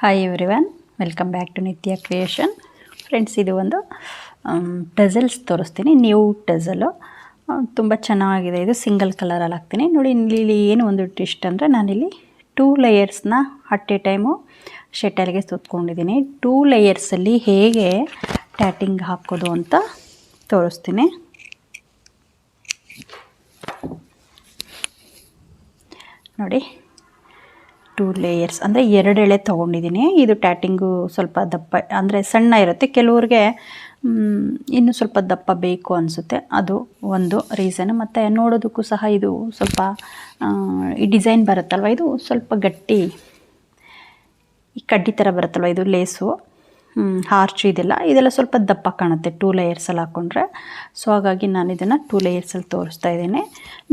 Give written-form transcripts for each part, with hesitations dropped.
Hi everyone, welcome back to Nithya creation. Friends, ಇದು ಒಂದು tassels ತೋರಿಸ್ತೀನಿ. ನ್ಯೂ ಟೆಸಲು ತುಂಬ ಚೆನ್ನಾಗಿದೆ. ಇದು ಸಿಂಗಲ್ ಕಲರಲ್ಲಿ ಹಾಕ್ತೀನಿ ನೋಡಿ. ಇಲ್ಲಿ ಏನು ಒಂದು ಟ್ವಿಸ್ಟ್ ಅಂದರೆ, ನಾನಿಲ್ಲಿ 2 ಲೇಯರ್ಸ್ನ ಅಟ್ ಎ ಟೈಮು ಶೆಟಲ್ಗೆ ಸುತ್ಕೊಂಡಿದ್ದೀನಿ. 2 ಲೇಯರ್ಸಲ್ಲಿ ಹೇಗೆ ಟ್ಯಾಟಿಂಗ್ ಹಾಕೋದು ಅಂತ ತೋರಿಸ್ತೀನಿ ನೋಡಿ. 2 ಲೇಯರ್ಸ್ ಅಂದರೆ 2 ಎಳೆ ತೊಗೊಂಡಿದ್ದೀನಿ. ಇದು ಟ್ಯಾಟಿಂಗು ಸ್ವಲ್ಪ ದಪ್ಪ ಅಂದರೆ ಸಣ್ಣ ಇರುತ್ತೆ, ಕೆಲವ್ರಿಗೆ ಇನ್ನೂ ಸ್ವಲ್ಪ ದಪ್ಪ ಬೇಕು ಅನಿಸುತ್ತೆ. ಅದು ಒಂದು ರೀಸನ್. ಮತ್ತು ನೋಡೋದಕ್ಕೂ ಸಹ ಇದು ಸ್ವಲ್ಪ ಈ ಡಿಸೈನ್ ಬರುತ್ತಲ್ವ, ಇದು ಸ್ವಲ್ಪ ಗಟ್ಟಿ ಈ ಕಡ್ಡಿ ಥರ ಬರುತ್ತಲ್ವ, ಇದು ಲೇಸು ಹಾರ್ಚು ಇದೆಲ್ಲ ಸ್ವಲ್ಪ ದಪ್ಪ ಕಾಣುತ್ತೆ 2 ಲೇಯರ್ಸಲ್ಲಿ ಹಾಕ್ಕೊಂಡ್ರೆ. ಸೊ ಹಾಗಾಗಿ ನಾನು ಇದನ್ನು 2 ಲೇಯರ್ಸಲ್ಲಿ ತೋರಿಸ್ತಾ ಇದ್ದೀನಿ.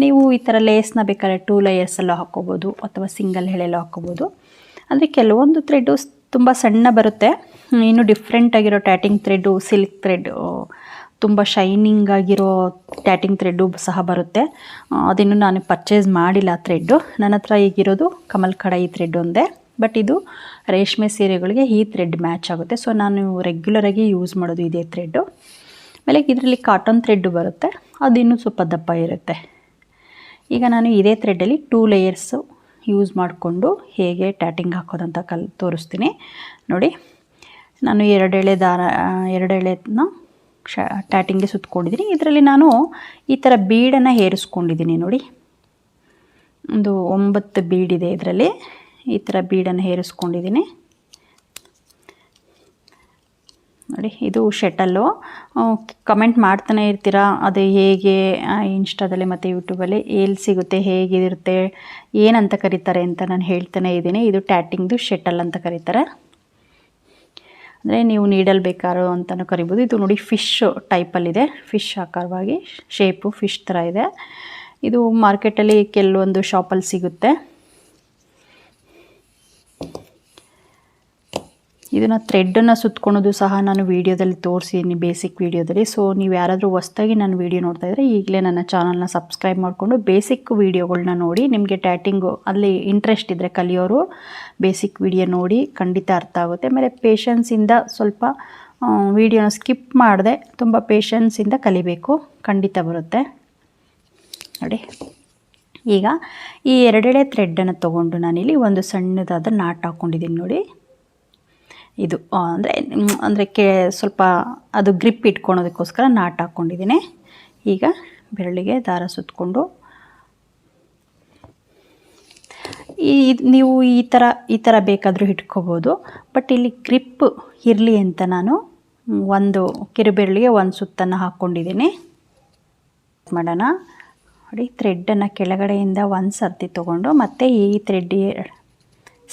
ನೀವು ಈ ಥರ ಲೇಸ್ನ ಬೇಕಾದ್ರೆ 2 ಲೇಯರ್ಸಲ್ಲೂ ಹಾಕ್ಕೋಬೋದು ಅಥವಾ ಸಿಂಗಲ್ ಎಳೆಯಲ್ಲೂ ಹಾಕ್ಕೋಬೋದು. ಅಂದರೆ ಕೆಲವೊಂದು ಥ್ರೆಡ್ಡು ತುಂಬ ಸಣ್ಣ ಬರುತ್ತೆ. ಇನ್ನು ಡಿಫ್ರೆಂಟಾಗಿರೋ ಟ್ಯಾಟಿಂಗ್ ಥ್ರೆಡ್ಡು, ಸಿಲ್ಕ್ ಥ್ರೆಡ್, ತುಂಬ ಶೈನಿಂಗ್ ಆಗಿರೋ ಟ್ಯಾಟಿಂಗ್ ಥ್ರೆಡ್ಡು ಸಹ ಬರುತ್ತೆ. ಅದನ್ನು ನಾನು ಪರ್ಚೇಸ್ ಮಾಡಿಲ್ಲ ಥ್ರೆಡ್ಡು. ನನ್ನ ಹತ್ರ ಈಗಿರೋದು ಕಮಲ್ ಕಡಾಯಿ ಥ್ರೆಡ್ ಒಂದೇ. ಬಟ್ ಇದು ರೇಷ್ಮೆ ಸೀರೆಗಳಿಗೆ ಈ ಥ್ರೆಡ್ ಮ್ಯಾಚ್ ಆಗುತ್ತೆ. ಸೊ ನಾನು ರೆಗ್ಯುಲರಾಗಿ ಯೂಸ್ ಮಾಡೋದು ಇದೇ ಥ್ರೆಡ್ಡು. ಆಮೇಲೆ ಇದರಲ್ಲಿ ಕಾಟನ್ ಥ್ರೆಡ್ಡು ಬರುತ್ತೆ, ಅದು ಇನ್ನೂ ಸ್ವಲ್ಪ ದಪ್ಪ ಇರುತ್ತೆ. ಈಗ ನಾನು ಇದೇ ಥ್ರೆಡ್ಡಲ್ಲಿ 2 ಲೇಯರ್ಸು ಯೂಸ್ ಮಾಡಿಕೊಂಡು ಹೇಗೆ ಟ್ಯಾಟಿಂಗ್ ಹಾಕೋದಂತ ತೋರಿಸ್ತೀನಿ ನೋಡಿ. ನಾನು 2 ಎಳೆನ ಟ್ಯಾಟಿಂಗ್ಗೆ ಸುತ್ಕೊಂಡಿದ್ದೀನಿ. ಇದರಲ್ಲಿ ನಾನು ಈ ಥರ ಬೀಡನ್ನು ಹೇರಿಸ್ಕೊಂಡಿದ್ದೀನಿ ನೋಡಿ. ಒಂದು 9 ಬೀಡಿದೆ ಇದರಲ್ಲಿ. ಈ ಥರ ಬೀಡನ್ನು ಹೇರಿಸ್ಕೊಂಡಿದ್ದೀನಿ ನೋಡಿ. ಇದು ಶೆಟಲ್ಲು. ಕಮೆಂಟ್ ಮಾಡ್ತಾನೆ ಇರ್ತೀರಾ, ಅದು ಹೇಗೆ ಇನ್ಸ್ಟಾದಲ್ಲಿ ಮತ್ತು ಯೂಟ್ಯೂಬಲ್ಲಿ ಎಲ್ಲಿ ಸಿಗುತ್ತೆ, ಹೇಗಿರುತ್ತೆ, ಏನಂತ ಕರೀತಾರೆ ಅಂತ ನಾನು ಹೇಳ್ತಾನೆ ಇದ್ದೀನಿ. ಇದು ಟ್ಯಾಟಿಂಗ್ದು ಶೆಟಲ್ ಅಂತ ಕರೀತಾರೆ. ಅಂದರೆ ನೀವು ನೀಡಲ್ ಬೇಕಾರೋ ಅಂತಲೂ ಕರಿಬೋದು. ಇದು ನೋಡಿ ಫಿಶ್ ಟೈಪಲ್ಲಿದೆ, ಫಿಶ್ ಆಕಾರವಾಗಿ ಶೇಪು ಫಿಶ್ ಥರ ಇದೆ. ಇದು ಮಾರ್ಕೆಟಲ್ಲಿ ಕೆಲವೊಂದು ಶಾಪಲ್ಲಿ ಸಿಗುತ್ತೆ. ಇದನ್ನು ಥ್ರೆಡ್ಡನ್ನು ಸುತ್ಕೊಳೋದು ಸಹ ನಾನು ವೀಡಿಯೋದಲ್ಲಿ ತೋರಿಸಿದ್ದೀನಿ, ಬೇಸಿಕ್ ವೀಡಿಯೋದಲ್ಲಿ. ಸೊ ನೀವು ಯಾರಾದರೂ ಹೊಸ್ದಾಗಿ ನನ್ನ ವೀಡಿಯೋ ನೋಡ್ತಾ ಇದ್ದರೆ ಈಗಲೇ ನನ್ನ ಚಾನಲ್ನ ಸಬ್ಸ್ಕ್ರೈಬ್ ಮಾಡಿಕೊಂಡು ಬೇಸಿಕ್ ವೀಡಿಯೋಗಳನ್ನ ನೋಡಿ. ನಿಮಗೆ ಟ್ಯಾಟಿಂಗು ಅಲ್ಲಿ ಇಂಟ್ರೆಸ್ಟ್ ಇದ್ದರೆ ಕಲಿಯೋರು ಬೇಸಿಕ್ ವೀಡಿಯೋ ನೋಡಿ, ಖಂಡಿತ ಅರ್ಥ ಆಗುತ್ತೆ. ಆಮೇಲೆ ಪೇಷನ್ಸಿಂದ ಸ್ವಲ್ಪ ವೀಡಿಯೋನ ಸ್ಕಿಪ್ ಮಾಡದೆ ತುಂಬ ಪೇಷನ್ಸಿಂದ ಕಲಿಬೇಕು, ಖಂಡಿತ ಬರುತ್ತೆ ನೋಡಿ. ಈಗ ಈ 2 ಎಳೆ ಥ್ರೆಡ್ಡನ್ನು ತೊಗೊಂಡು ನಾನಿಲ್ಲಿ ಒಂದು ಸಣ್ಣದಾದ ನಾಟ್ ಹಾಕ್ಕೊಂಡಿದ್ದೀನಿ ನೋಡಿ. ಇದು ಅಂದರೆ ಸ್ವಲ್ಪ ಅದು ಗ್ರಿಪ್ ಇಟ್ಕೊಳೋದಕ್ಕೋಸ್ಕರ ನಾಟ್ ಹಾಕ್ಕೊಂಡಿದ್ದೀನಿ. ಈಗ ಬೆರಳಿಗೆ ದಾರ ಸುತ್ತಕೊಂಡು ನೀವು ಈ ಥರ ಬೇಕಾದರೂ ಇಟ್ಕೋಬೋದು. ಬಟ್ ಇಲ್ಲಿ ಗ್ರಿಪ್ ಇರಲಿ ಅಂತ ನಾನು ಒಂದು ಕಿರುಬೆರಳಿಗೆ ಒಂದು ಸುತ್ತನ್ನು ಹಾಕ್ಕೊಂಡಿದ್ದೀನಿ. ಮಾಡೋಣ ನೋಡಿ. ಥ್ರೆಡ್ಡನ್ನು ಕೆಳಗಡೆಯಿಂದ ಒಂದು ಸರ್ತಿ ತೊಗೊಂಡು ಮತ್ತೆ ಈ ಥ್ರೆಡ್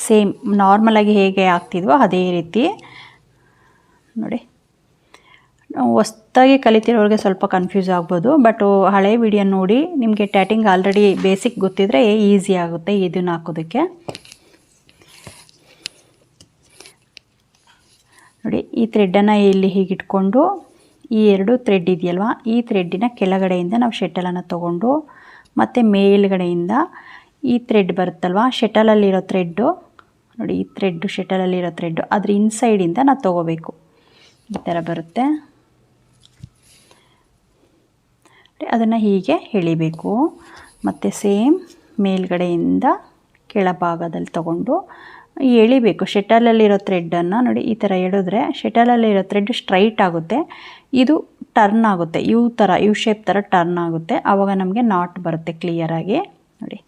ಸೇಮ್ ನಾರ್ಮಲಾಗಿ ಹೇಗೆ ಹಾಕ್ತಿದ್ವೋ ಅದೇ ರೀತಿ ನೋಡಿ. ಹೊಸ್ದಾಗಿ ಕಲಿತಿರೋರಿಗೆ ಸ್ವಲ್ಪ ಕನ್ಫ್ಯೂಸ್ ಆಗ್ಬೋದು. ಬಟ್ ಹಳೆ ವಿಡಿಯೋ ನೋಡಿ, ನಿಮಗೆ ಟ್ಯಾಟಿಂಗ್ ಆಲ್ರೆಡಿ ಬೇಸಿಕ್ ಗೊತ್ತಿದ್ದರೆ ಈಸಿ ಆಗುತ್ತೆ ಇದನ್ನು ಹಾಕೋದಕ್ಕೆ ನೋಡಿ. ಈ ಥ್ರೆಡ್ಡನ್ನು ಇಲ್ಲಿ ಹೀಗೆ ಇಟ್ಕೊಂಡು ಈ 2 ಥ್ರೆಡ್ ಇದೆಯಲ್ವ, ಈ ಥ್ರೆಡ್ಡಿನ ಕೆಳಗಡೆಯಿಂದ ನಾವು ಶೆಟಲನ್ನು ತೊಗೊಂಡು ಮತ್ತು ಮೇಲ್ಗಡೆಯಿಂದ ಈ ಥ್ರೆಡ್ ಬರುತ್ತಲ್ವ, ಶೆಟಲಲ್ಲಿರೋ ಥ್ರೆಡ್ಡು ನೋಡಿ, ಈ ಥ್ರೆಡ್ಡು ಶೆಟಲಲ್ಲಿರೋ ಥ್ರೆಡ್ಡು ಅದ್ರ ಇನ್ಸೈಡಿಂದ ನಾವು ತೊಗೋಬೇಕು. ಈ ಥರ ಬರುತ್ತೆ. ಅದನ್ನು ಹೀಗೆ ಎಳಿಬೇಕು. ಮತ್ತು ಸೇಮ್ ಮೇಲ್ಗಡೆಯಿಂದ ಕೆಳಭಾಗದಲ್ಲಿ ತೊಗೊಂಡು ಎಳಿಬೇಕು. ಶೆಟಲಲ್ಲಿರೋ ಥ್ರೆಡ್ಡನ್ನು ನೋಡಿ, ಈ ಥರ ಎಳೆದ್ರೆ ಶೆಟಲಲ್ಲಿರೋ ಥ್ರೆಡ್ ಸ್ಟ್ರೈಟ್ ಆಗುತ್ತೆ, ಇದು ಟರ್ನ್ ಆಗುತ್ತೆ, ಯು ಶೇಪ್ ಥರ ಟರ್ನ್ ಆಗುತ್ತೆ. ಆವಾಗ ನಮಗೆ ನಾಟ್ ಬರುತ್ತೆ ಕ್ಲಿಯರಾಗಿ ನೋಡಿ.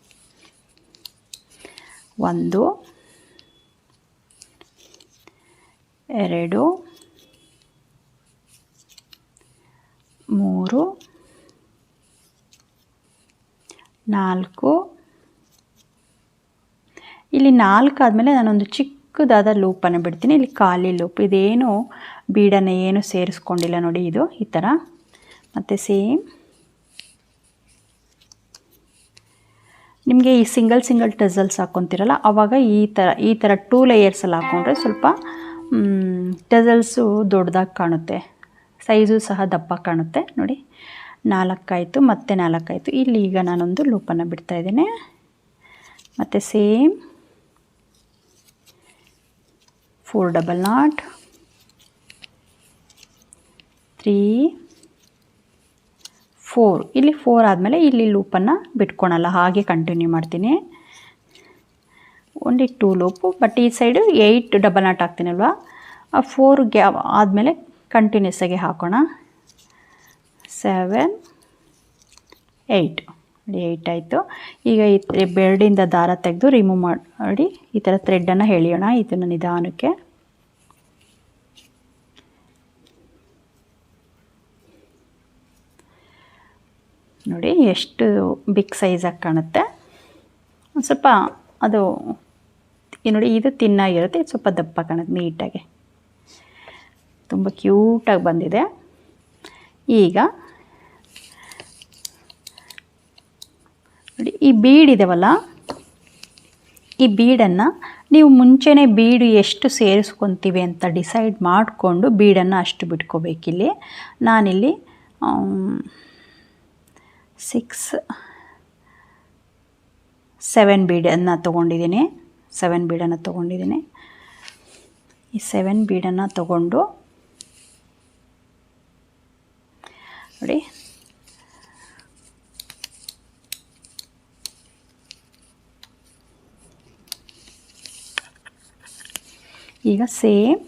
1 2 3 4. ಇಲ್ಲಿ 4 ಆದಮೇಲೆ ನಾನೊಂದು ಚಿಕ್ಕದಾದ ಲೂಪನ್ನು ಬಿಡ್ತೀನಿ. ಇಲ್ಲಿ ಖಾಲಿ ಲೂಪ್, ಇದೇನು ಬೀಡನ್ನು ಏನು ಸೇರಿಸ್ಕೊಂಡಿಲ್ಲ ನೋಡಿ, ಇದು ಈ ಥರ. ಮತ್ತು ಸೇಮ್ ನಿಮಗೆ ಈ ಸಿಂಗಲ್ ಟೆಸಲ್ಸ್ ಹಾಕ್ಕೊತಿರಲ್ಲ, ಆವಾಗ ಈ ಥರ 2 ಲೇಯರ್ಸಲ್ಲಿ ಹಾಕ್ಕೊಂಡ್ರೆ ಸ್ವಲ್ಪ ಟೆಸಲ್ಸು ದೊಡ್ಡದಾಗಿ ಕಾಣುತ್ತೆ, ಸೈಜು ಸಹ ದಪ್ಪ ಕಾಣುತ್ತೆ ನೋಡಿ. 4 ಆಯಿತು, ಮತ್ತೆ 4 ಆಯಿತು. ಇಲ್ಲಿ ಈಗ ನಾನೊಂದು ಲೂಪನ್ನು ಬಿಡ್ತಾಯಿದ್ದೇನೆ. ಮತ್ತು ಸೇಮ್ 4 ಡಬಲ್ ನಾಟ್, 3, 4. ಇಲ್ಲಿ 4 ಆದಮೇಲೆ ಇಲ್ಲಿ ಲೂಪನ್ನು ಬಿಟ್ಕೊಳಲ್ಲ, ಹಾಗೆ ಕಂಟಿನ್ಯೂ ಮಾಡ್ತೀನಿ. ಓನ್ಲಿ 2 ಲೂಪು, ಬಟ್ ಈ ಸೈಡು 8 ಡಬಲ್ ನಾಟ್ ಹಾಕ್ತೀನಲ್ವ, ಆ 4 ಗ್ಯಾಪ್ ಆದಮೇಲೆ ಕಂಟಿನ್ಯೂಸ್ ಆಗಿ ಹಾಕೋಣ. 7, 8 ನೋಡಿ, 8 ಆಯಿತು. ಈಗ ಈ ಬೆರಡಿಂದ ದಾರ ತೆಗೆದು ರಿಮೂವ್ ಮಾಡಿ ಈ ಥರ ಥ್ರೆಡ್ಡನ್ನು ಎಳೆಯೋಣ ಇದನ್ನು ನಿಧಾನಕ್ಕೆ. ನೋಡಿ ಎಷ್ಟು ಬಿಗ್ ಸೈಜಾಗಿ ಕಾಣುತ್ತೆ. ಒಂದು ಸ್ವಲ್ಪ ಅದು ನೋಡಿ, ಇದು ತಿನ್ನಾಗಿರುತ್ತೆ, ಇದು ಸ್ವಲ್ಪ ದಪ್ಪ ಕಾಣುತ್ತೆ ನೀಟಾಗಿ, ತುಂಬ ಕ್ಯೂಟಾಗಿ ಬಂದಿದೆ. ಈಗ ನೋಡಿ, ಈ ಬೀಡ್ ಇದೆವಲ್ಲ, ಈ ಬೀಡನ್ನು ನೀವು ಮುಂಚೆನೇ ಬೀಡು ಎಷ್ಟು ಸೇರಿಸ್ಕೊತೀವಿ ಅಂತ ಡಿಸೈಡ್ ಮಾಡಿಕೊಂಡು ಬೀಡನ್ನು ಅಷ್ಟು ಬಿಟ್ಕೋಬೇಕಿಲ್ಲಿ. ನಾನಿಲ್ಲಿ 7 ಬೀಡನ್ನು ತೊಗೊಂಡಿದ್ದೀನಿ. 7 ಬೀಡನ್ನು ತೊಗೊಂಡಿದ್ದೀನಿ. ಈ 7 ಬೀಡನ್ನು ತೊಗೊಂಡು ನೋಡಿ, ಈಗ ಸೇಮ್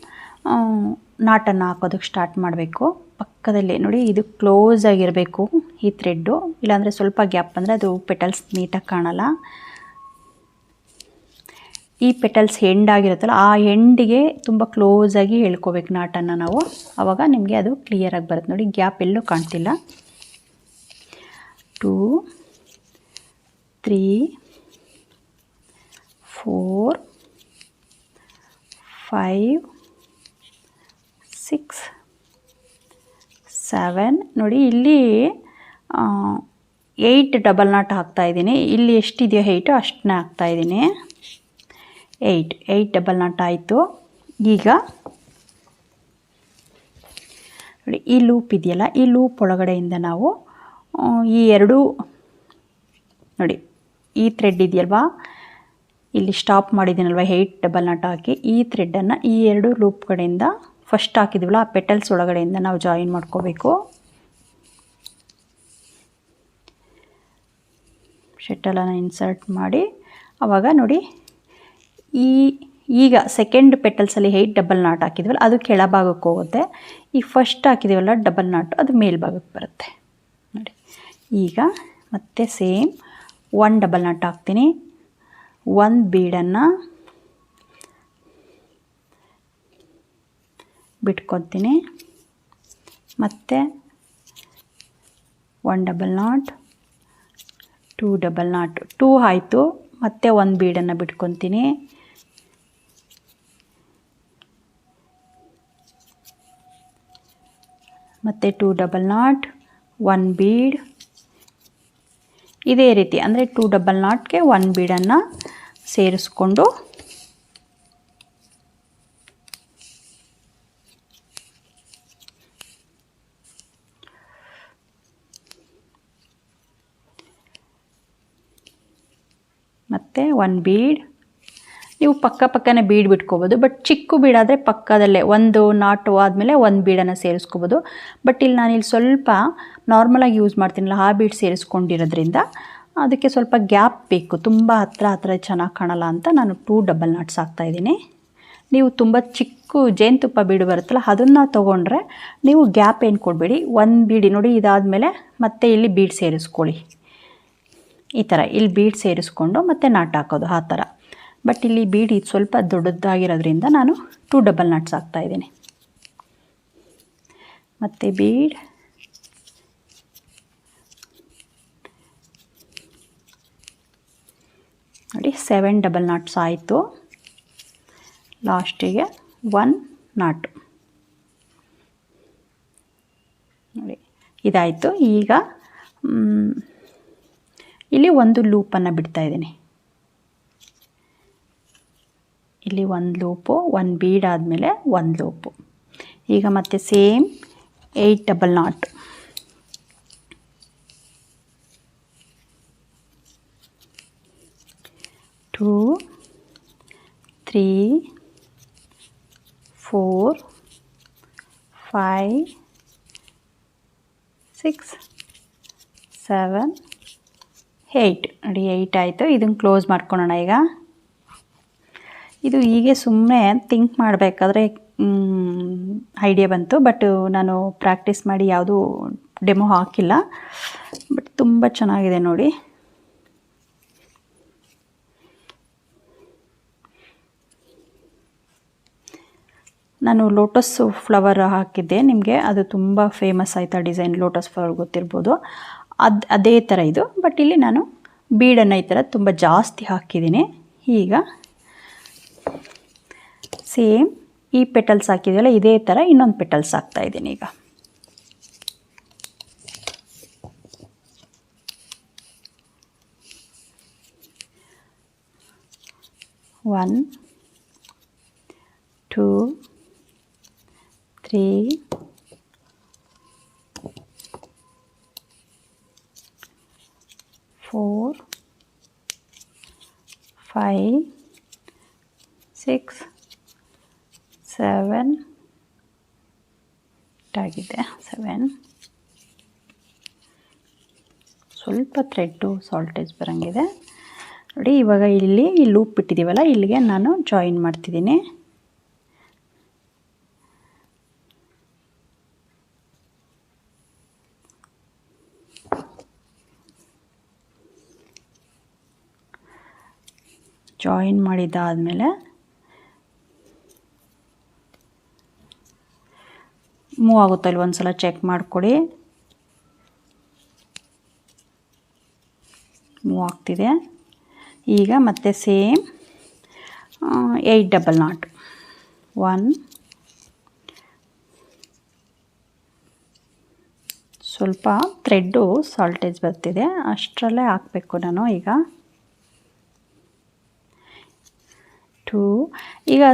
ನಾಟನ್ನು ಹಾಕೋದಕ್ಕೆ ಸ್ಟಾರ್ಟ್ ಮಾಡಬೇಕು. ಪಕ್ಕದಲ್ಲಿ ನೋಡಿ, ಇದು ಕ್ಲೋಸ್ ಆಗಿರಬೇಕು ಈ ಥ್ರೆಡ್ಡು, ಇಲ್ಲಾಂದರೆ ಸ್ವಲ್ಪ ಗ್ಯಾಪ್ ಬಂದರೆ ಅದು ಪೆಟಲ್ಸ್ ನೀಟಾಗಿ ಕಾಣಲ್ಲ. ಈ ಪೆಟಲ್ಸ್ ಎಂಡ್ ಆಗಿರುತ್ತಲ್ಲ, ಆ ಎಂಡಿಗೆ ತುಂಬ ಕ್ಲೋಸಾಗಿ ಎಳ್ಕೋಬೇಕು ನಾಟನ್ನು ನಾವು, ಆವಾಗ ನಿಮಗೆ ಅದು ಕ್ಲಿಯರಾಗಿ ಬರುತ್ತೆ. ನೋಡಿ, ಗ್ಯಾಪ್ ಎಲ್ಲೂ ಕಾಣ್ತಿಲ್ಲ. 2, 3, 4, 5, 6, 7 ನೋಡಿ, ಇಲ್ಲಿ 8 ಡಬಲ್ ನಾಟ್ ಹಾಕ್ತಾಯಿದ್ದೀನಿ. ಇಲ್ಲಿ ಎಷ್ಟಿದೆಯೋ 8 ಅಷ್ಟನ್ನೇ ಹಾಕ್ತಾಯಿದ್ದೀನಿ. 8 ಡಬಲ್ ನಾಟ್ ಆಯಿತು. ಈಗ ನೋಡಿ, ಈ ಲೂಪ್ ಇದೆಯಲ್ಲ, ಈ ಲೂಪ್ ಒಳಗಡೆಯಿಂದ ನಾವು ಈ ಎರಡು ನೋಡಿ, ಈ ಥ್ರೆಡ್ ಇದೆಯಲ್ವಾ, ಇಲ್ಲಿ ಸ್ಟಾಪ್ ಮಾಡಿದ್ದೀನಲ್ವ 8 ಡಬಲ್ ನಾಟ್ ಹಾಕಿ, ಈ ಥ್ರೆಡ್ಡನ್ನು ಈ ಎರಡು ಲೂಪ್ ಕಡೆಯಿಂದ ಫಸ್ಟ್ ಹಾಕಿದ್ದೀವಲ್ಲ ಆ ಪೆಟಲ್ಸ್ ಒಳಗಡೆಯಿಂದ ನಾವು ಜಾಯಿನ್ ಮಾಡ್ಕೋಬೇಕು. ಶಟಲನ್ನು ಇನ್ಸರ್ಟ್ ಮಾಡಿ, ಆವಾಗ ನೋಡಿ, ಈಗ ಸೆಕೆಂಡ್ ಪೆಟಲ್ಸಲ್ಲಿ 8 ಡಬಲ್ ನಾಟ್ ಹಾಕಿದ್ವಲ್ಲ ಅದು ಕೆಳಭಾಗಕ್ಕೆ ಹೋಗುತ್ತೆ. ಈ ಫಸ್ಟ್ ಹಾಕಿದ್ದೀವಲ್ಲ ಡಬಲ್ ನಾಟು ಅದು ಮೇಲ್ಭಾಗಕ್ಕೆ ಬರುತ್ತೆ ನೋಡಿ. ಈಗ ಮತ್ತೆ ಸೇಮ್ 1 ಡಬಲ್ ನಾಟ್ ಹಾಕ್ತೀನಿ. 1 ಬೀಡನ್ನು ಬಿಟ್ಕೊತೀನಿ, ಮತ್ತು 1 ಡಬಲ್ ನಾಟ್, 2 ಡಬಲ್ ನಾಟ್, 2 ಆಯಿತು. ಮತ್ತು 1 ಬೀಡನ್ನು ಬಿಟ್ಕೊತೀನಿ, ಮತ್ತು 2 ಡಬಲ್ ನಾಟ್, 1 ಬೀಡ್. ಇದೇ ರೀತಿ ಅಂದರೆ 2 ಡಬಲ್ ನಾಟ್ಗೆ 1 ಬೀಡನ್ನು ಸೇರಿಸ್ಕೊಂಡು ಮತ್ತು 1 ಬೀಡ್. ನೀವು ಪಕ್ಕನೇ ಬೀಡ್ ಬಿಟ್ಕೋಬೋದು, ಬಟ್ ಚಿಕ್ಕ ಬೀಡಾದರೆ ಪಕ್ಕದಲ್ಲೇ ಒಂದು ನಾಟು ಆದಮೇಲೆ 1 ಬೀಡನ್ನು ಸೇರಿಸ್ಕೋಬೋದು. ಬಟ್ ಇಲ್ಲಿ ನಾನಿಲ್ಲಿ ಸ್ವಲ್ಪ ನಾರ್ಮಲಾಗಿ ಯೂಸ್ ಮಾಡ್ತೀನಲ್ಲ ಆ ಬೀಡ್ ಸೇರಿಸ್ಕೊಂಡಿರೋದ್ರಿಂದ ಅದಕ್ಕೆ ಸ್ವಲ್ಪ ಗ್ಯಾಪ್ ಬೇಕು, ತುಂಬ ಹತ್ರ ಚೆನ್ನಾಗಿ ಕಾಣಲ್ಲ ಅಂತ ನಾನು 2 ಡಬಲ್ ನಾಟ್ಸ್ ಹಾಕ್ತಾಯಿದ್ದೀನಿ. ನೀವು ತುಂಬ ಚಿಕ್ಕ ಜೇನುತುಪ್ಪ ಬೀಡು ಬರುತ್ತಲ್ಲ ಅದನ್ನು ತೊಗೊಂಡ್ರೆ ನೀವು ಗ್ಯಾಪ್ ಏನು ಕೊಡಬೇಡಿ. 1 ಬೀಡಿ ನೋಡಿ, ಇದಾದಮೇಲೆ ಮತ್ತೆ ಇಲ್ಲಿ ಬೀಡ್ ಸೇರಿಸ್ಕೊಳ್ಳಿ. ಈ ಥರ ಇಲ್ಲಿ ಬೀಡ್ ಸೇರಿಸ್ಕೊಂಡು ಮತ್ತೆ ನಾಟ್ ಹಾಕೋದು ಆ ಥರ. ಬಟ್ ಇಲ್ಲಿ ಬೀಡ್ ಇದು ಸ್ವಲ್ಪ ದೊಡ್ಡದಾಗಿರೋದ್ರಿಂದ ನಾನು 2 ಡಬಲ್ ನಾಟ್ಸ್ ಹಾಕ್ತಾಯಿದ್ದೀನಿ. ಮತ್ತು ಬೀಡ್, ನೋಡಿ 7 ಡಬಲ್ ನಾಟ್ಸ್ ಆಯಿತು. ಲಾಸ್ಟಿಗೆ 1 ನಾಟು ನೋಡಿ, ಇದಾಯಿತು. ಈಗ ಇಲ್ಲಿ ಒಂದು ಲೂಪನ್ನು ಬಿಡ್ತಾಯಿದ್ದೀನಿ. ಇಲ್ಲಿ 1 ಲೂಪು, 1 ಬೀಡ್ ಆದಮೇಲೆ 1 ಲೂಪು. ಈಗ ಮತ್ತೆ ಸೇಮ್ 8 ಡಬಲ್ ನಾಟ್, 2, 3, 4 5 6 7 8 ನೋಡಿ 8 ಆಯಿತು. ಇದನ್ನು ಕ್ಲೋಸ್ ಮಾಡ್ಕೊಳ್ಳೋಣ. ಈಗ ಇದು ಹೀಗೆ ಸುಮ್ಮನೆ ಥಿಂಕ್ ಮಾಡಬೇಕಾದ್ರೆ ಐಡಿಯಾ ಬಂತು, ಬಟ್ ನಾನು ಪ್ರಾಕ್ಟೀಸ್ ಮಾಡಿ ಯಾವುದೂ ಡೆಮೋ ಹಾಕಿಲ್ಲ. ಬಟ್ ತುಂಬ ಚೆನ್ನಾಗಿದೆ ನೋಡಿ. ನಾನು ಲೋಟಸ್ ಫ್ಲವರ್ ಹಾಕಿದ್ದೆ ನಿಮಗೆ, ಅದು ತುಂಬ ಫೇಮಸ್ ಆಯಿತಾ ಡಿಸೈನ್. ಲೋಟಸ್ ಫ್ಲವರ್ ಗೊತ್ತಿರ್ಬೋದು, ಅದೇ ಥರ ಇದು. ಬಟ್ ಇಲ್ಲಿ ನಾನು ಬೀಡನ್ನು ಈ ಥರ ತುಂಬ ಜಾಸ್ತಿ ಹಾಕಿದ್ದೀನಿ. ಈಗ ಸೇಮ್ ಈ ಪೆಟಲ್ಸ್ ಹಾಕಿದೆಯಲ್ಲ ಇದೇ ಥರ ಇನ್ನೊಂದು ಪೆಟಲ್ಸ್ ಹಾಕ್ತಾಯಿದ್ದೀನಿ. ಈಗ 1 2 3 4 5 6 7 ಆಗಿದೆ. 7 ಸ್ವಲ್ಪ ಥ್ರೆಡ್ಡು ಸಾಲ್ಟೇಜ್ ಬರೋಂಗಿದೆ ನೋಡಿ. ಇವಾಗ ಇಲ್ಲಿ ಈ ಲೂಪ್ ಬಿಟ್ಟಿದ್ದೀವಲ್ಲ, ಇಲ್ಲಿಗೆ ನಾನು ಜಾಯಿನ್ ಮಾಡ್ತಿದ್ದೀನಿ. ಜಾಯಿನ್ ಮಾಡಿದ್ದಾದಮೇಲೆ ಮೂವ್ ಆಗುತ್ತೋ ಇಲ್ಲಿ ಒಂದು ಸಲ ಚೆಕ್ ಮಾಡಿಕೊಡಿ. ಮೂವ್ ಆಗ್ತಿದೆ. ಈಗ ಮತ್ತೆ ಸೇಮ್ 8 ಡಬಲ್ ನಾಟ್ 1 ಸ್ವಲ್ಪ ಥ್ರೆಡ್ಡು ಸಾಲ್ಟೇಜ್ ಬರ್ತಿದೆ, ಅಷ್ಟರಲ್ಲೇ ಹಾಕಬೇಕು ನಾನು. ಈಗ 2 ಈಗ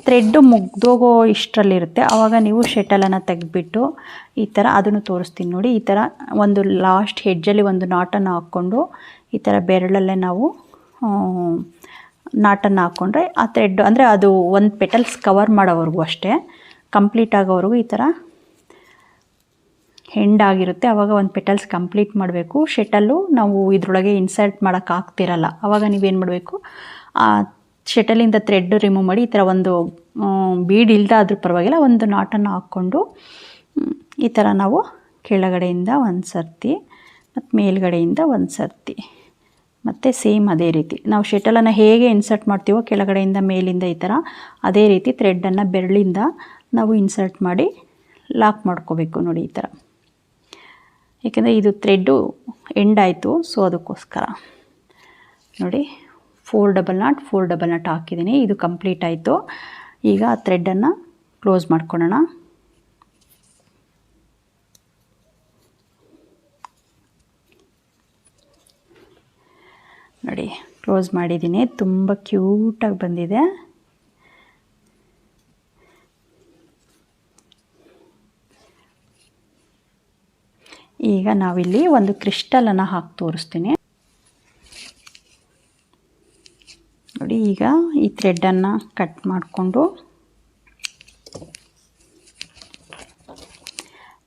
ಥ್ರೆಡ್ಡು ಮುಗ್ದೋಗೋ ಇಷ್ಟರಲ್ಲಿರುತ್ತೆ, ಆವಾಗ ನೀವು ಶಟಲನ್ನು ತೆಗೆದುಬಿಟ್ಟು ಈ ಥರ ಅದನ್ನು ತೋರಿಸ್ತೀನಿ ನೋಡಿ. ಈ ಥರ ಒಂದು ಲಾಸ್ಟ್ ಹೆಡ್ಜಲ್ಲಿ ಒಂದು ನಾಟನ್ನು ಹಾಕ್ಕೊಂಡು ಈ ಥರ ಬೆರಳಲ್ಲೇ ನಾವು ನಾಟನ್ನು ಹಾಕ್ಕೊಂಡ್ರೆ ಆ ಥ್ರೆಡ್ ಅಂದರೆ ಅದು ಒಂದು ಪೆಟಲ್ಸ್ ಕವರ್ ಮಾಡೋವರೆಗೂ ಅಷ್ಟೇ, ಕಂಪ್ಲೀಟ್ ಆಗೋವರೆಗೂ ಈ ಥರ ಹೆಂಡಾಗಿರುತ್ತೆ. ಆವಾಗ ಒಂದು ಪೆಟಲ್ಸ್ ಕಂಪ್ಲೀಟ್ ಮಾಡಬೇಕು. ಶಟಲ್ಲು ನಾವು ಇದರೊಳಗೆ ಇನ್ಸರ್ಟ್ ಮಾಡೋಕ್ಕಾಗ್ತಿರಲ್ಲ, ಆವಾಗ ನೀವೇನು ಮಾಡಬೇಕು, ಆ ಶಟಲಿಂದ ಥ್ರೆಡ್ ರಿಮೂವ್ ಮಾಡಿ ಈ ಥರ ಒಂದು ಬೀಡ್ ಇಲ್ದಾದ್ರೂ ಪರವಾಗಿಲ್ಲ ಒಂದು ನಾಟನ್ನು ಹಾಕ್ಕೊಂಡು ಈ ಥರ ನಾವು ಕೆಳಗಡೆಯಿಂದ ಒಂದು ಸರ್ತಿ ಮತ್ತು ಮೇಲ್ಗಡೆಯಿಂದ ಒಂದು ಸರ್ತಿ ಮತ್ತು ಸೇಮ್ ಅದೇ ರೀತಿ ನಾವು ಶಟಲನ್ನು ಹೇಗೆ ಇನ್ಸರ್ಟ್ ಮಾಡ್ತೀವೋ ಕೆಳಗಡೆಯಿಂದ ಮೇಲಿಂದ ಈ ಥರ ಅದೇ ರೀತಿ ಥ್ರೆಡ್ಡನ್ನು ಬೆರಳಿಂದ ನಾವು ಇನ್ಸರ್ಟ್ ಮಾಡಿ ಲಾಕ್ ಮಾಡ್ಕೋಬೇಕು ನೋಡಿ ಈ ಥರ. ಏಕೆಂದರೆ ಇದು ಥ್ರೆಡ್ಡು ಎಂಡ್ ಆಯಿತು, ಸೊ ಅದಕ್ಕೋಸ್ಕರ ನೋಡಿ 4 ಡಬಲ್ ನಾಟ್ ಹಾಕಿದ್ದೀನಿ. ಇದು ಕಂಪ್ಲೀಟ್ ಆಯಿತು. ಈಗ ಆ ಥ್ರೆಡ್ಡನ್ನು ಕ್ಲೋಸ್ ಮಾಡ್ಕೊಳ್ಳೋಣ. ನೋಡಿ ಕ್ಲೋಸ್ ಮಾಡಿದ್ದೀನಿ. ತುಂಬ ಕ್ಯೂಟಾಗಿ ಬಂದಿದೆ. ಈಗ ನಾವಿಲ್ಲಿ ಒಂದು ಕ್ರಿಸ್ಟಲನ್ನು ಹಾಕಿ ತೋರಿಸ್ತೀನಿ ನೋಡಿ. ಈಗ ಈ ಥ್ರೆಡ್ಡನ್ನು ಕಟ್ ಮಾಡಿಕೊಂಡು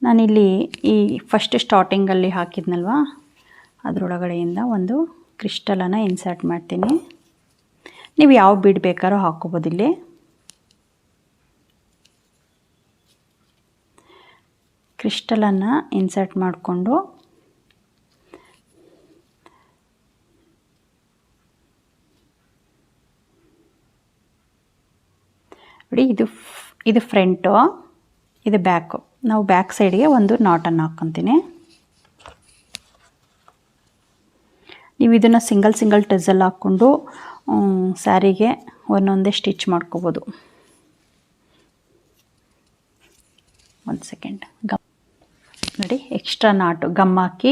ನಾನಿಲ್ಲಿ ಈ ಫಸ್ಟ್ ಸ್ಟಾರ್ಟಿಂಗಲ್ಲಿ ಹಾಕಿದ್ನಲ್ವ ಅದರೊಳಗಡೆಯಿಂದ ಒಂದು ಕ್ರಿಸ್ಟಲನ್ನು ಇನ್ಸರ್ಟ್ ಮಾಡ್ತೀನಿ. ನೀವು ಯಾವ ಬೀಡ್ ಬೇಕಾದ್ರೂ ಹಾಕ್ಕೋಬೋದು. ಇಲ್ಲಿ ಕ್ರಿಸ್ಟಲನ್ನು ಇನ್ಸರ್ಟ್ ಮಾಡಿಕೊಂಡು ನೋಡಿ, ಇದು ಫ್ರಂಟು, ಇದು ಬ್ಯಾಕು. ನಾವು ಬ್ಯಾಕ್ ಸೈಡ್ಗೆ ಒಂದು ನಾಟನ್ನು ಹಾಕ್ಕೊತೀನಿ. ನೀವು ಇದನ್ನು ಸಿಂಗಲ್ ಟೆಸಲ್ ಹಾಕ್ಕೊಂಡು ಸ್ಯಾರಿಗೆ ಒಂದೊಂದೇ ಸ್ಟಿಚ್ ಮಾಡ್ಕೋಬೋದು. ಒಂದು ಸೆಕೆಂಡ್ ನೋಡಿ, ಎಕ್ಸ್ಟ್ರಾ ನಾಟು ಗಮ್ ಹಾಕಿ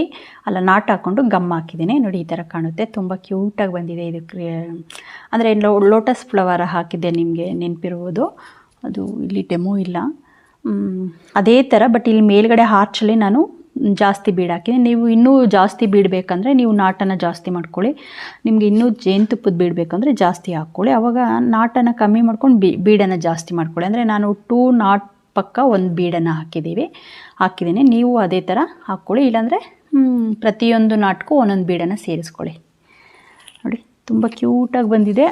ನಾಟ್ ಹಾಕ್ಕೊಂಡು ಗಮ್ ಹಾಕಿದ್ದೀನಿ ನೋಡಿ. ಈ ಥರ ಕಾಣುತ್ತೆ, ತುಂಬ ಕ್ಯೂಟಾಗಿ ಬಂದಿದೆ. ಇದು ಅಂದರೆ ಲೋಟಸ್ ಫ್ಲವರ್ ಹಾಕಿದ್ದೆ, ನಿಮಗೆ ನೆನಪಿರ್ಬೋದು. ಅದು ಇಲ್ಲಿ ಡೆಮೋ ಇಲ್ಲ, ಅದೇ ಥರ. ಬಟ್ ಇಲ್ಲಿ ಮೇಲ್ಗಡೆ ಹಾರ್ಚಲ್ಲಿ ನಾನು ಜಾಸ್ತಿ ಬೀಡ್ ಹಾಕಿದ್ದೀನಿ. ನೀವು ಇನ್ನೂ ಜಾಸ್ತಿ ಬೀಡಬೇಕಂದ್ರೆ ನೀವು ನಾಟನ್ನು ಜಾಸ್ತಿ ಮಾಡ್ಕೊಳ್ಳಿ. ನಿಮಗೆ ಇನ್ನೂ ಜೇನುತುಪ್ಪದ ಬೀಡಬೇಕಂದ್ರೆ ಜಾಸ್ತಿ ಹಾಕ್ಕೊಳ್ಳಿ. ಆವಾಗ ನಾಟನ್ನು ಕಮ್ಮಿ ಮಾಡ್ಕೊಂಡು ಬೀಡನ್ನು ಜಾಸ್ತಿ ಮಾಡ್ಕೊಳ್ಳಿ. ಅಂದರೆ ನಾನು 2 ನಾಟ್ ಪಕ್ಕ 1 ಬೀಡನ್ನು ಹಾಕಿದ್ದೀನಿ. ನೀವು ಅದೇ ಥರ ಹಾಕ್ಕೊಳ್ಳಿ. ಇಲ್ಲಾಂದರೆ ಪ್ರತಿಯೊಂದು ನಾಟಕ್ಕೂ ಒಂದೊಂದು ಬೀಡನ್ನು ಸೇರಿಸ್ಕೊಳ್ಳಿ. ನೋಡಿ ತುಂಬ ಕ್ಯೂಟಾಗಿ ಬಂದಿದೆ.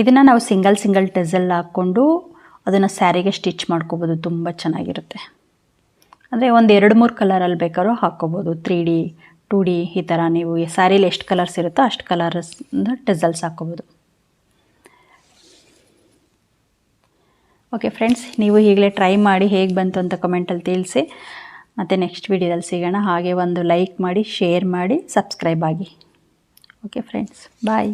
ಇದನ್ನು ನಾವು ಸಿಂಗಲ್ ಟೆಸಲ್ ಹಾಕ್ಕೊಂಡು ಅದನ್ನು ಸ್ಯಾರಿಗೆ ಸ್ಟಿಚ್ ಮಾಡ್ಕೋಬೋದು. ತುಂಬ ಚೆನ್ನಾಗಿರುತ್ತೆ. ಅಂದರೆ ಒಂದು 2-3 ಕಲರಲ್ಲಿ ಬೇಕಾದ್ರೂ ಹಾಕ್ಕೋಬೋದು. 3D 2D ಈ ಥರ ನೀವು ಸ್ಯಾರೀಲಿ ಎಷ್ಟು ಕಲರ್ಸ್ ಇರುತ್ತೋ ಅಷ್ಟು ಕಲರ್ಸಿಂದ ಟೆಸಲ್ಸ್ ಹಾಕ್ಕೋಬೋದು. ಓಕೆ ಫ್ರೆಂಡ್ಸ್, ನೀವು ಈಗಲೇ ಟ್ರೈ ಮಾಡಿ ಹೇಗೆ ಬಂತು ಅಂತ ಕಮೆಂಟಲ್ಲಿ ತಿಳಿಸಿ. ಮತ್ತು ನೆಕ್ಸ್ಟ್ ವಿಡಿಯೋದಲ್ಲಿ ಸಿಗೋಣ. ಹಾಗೆ ಒಂದು ಲೈಕ್ ಮಾಡಿ, ಶೇರ್ ಮಾಡಿ, ಸಬ್ಸ್ಕ್ರೈಬ್ ಆಗಿ. ಓಕೆ ಫ್ರೆಂಡ್ಸ್, ಬಾಯ್.